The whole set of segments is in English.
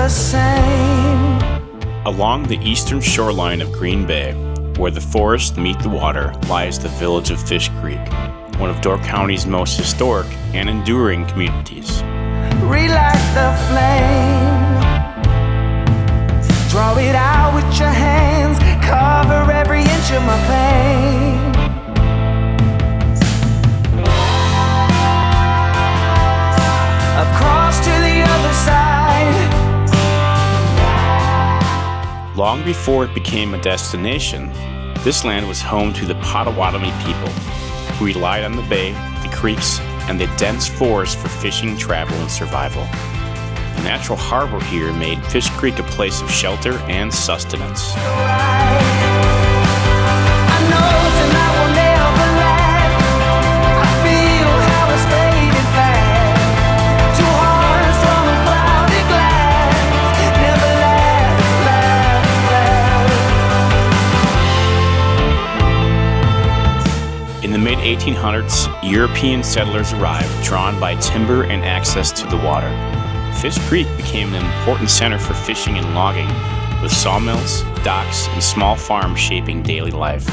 the same. Along the eastern shoreline of Green Bay, where the forests meet the water, lies the village of Fish Creek, one of Door County's most historic and enduring communities. Relight the flame. Draw it out with your hands. Cover every inch of my pain. I've crossed to the other side. Long before it became a destination, this land was home to the Potawatomi people, who relied on the bay, the creeks, and the dense forest for fishing, travel, and survival. The natural harbor here made Fish Creek a place of shelter and sustenance. I know tonight will never last. I feel how it's fading fast. Two hearts from a clouded glass. Never last. In the mid-1800s, European settlers arrived, drawn by timber and access to the water. Fish Creek became an important center for fishing and logging, with sawmills, docks, and small farms shaping daily life.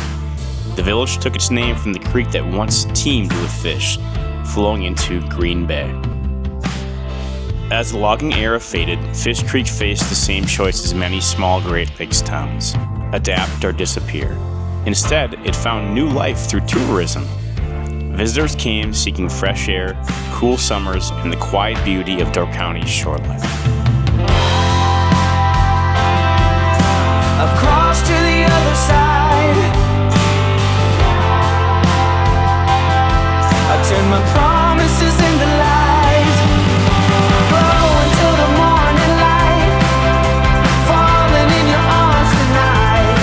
The village took its name from the creek that once teemed with fish, flowing into Green Bay. As the logging era faded, Fish Creek faced the same choice as many small Great Lakes towns: adapt or disappear. Instead, it found new life through tourism. Visitors came seeking fresh air, cool summers, and the quiet beauty of Door County's shoreline. I've crossed to the other side. I turn my promises into lies. Glow until the morning light. Falling in your arms tonight.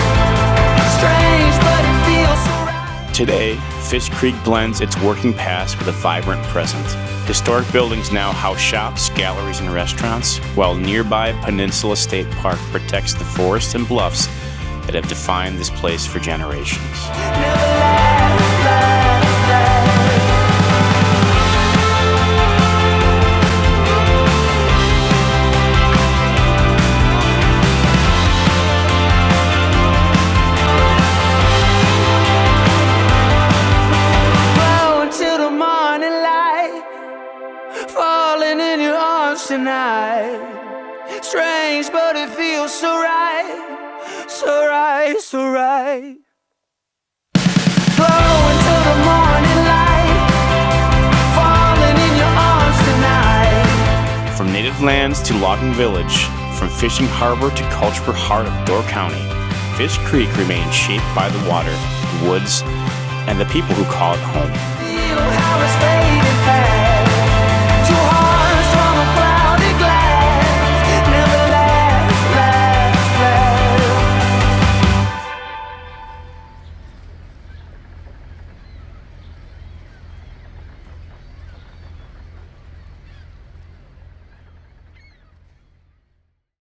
Strange, but it feels so right. Today, Fish Creek blends its working past with a vibrant present. Historic buildings now house shops, galleries, and restaurants, while nearby Peninsula State Park protects the forests and bluffs that have defined this place for generations. Tonight, strange, but it feels so right, so right, so right. Glow until the morning light, falling in your arms tonight. From native lands to logging village, from fishing harbor to cultural heart of Door County, Fish Creek remains shaped by the water, the woods, and the people who call it home. Feel how it's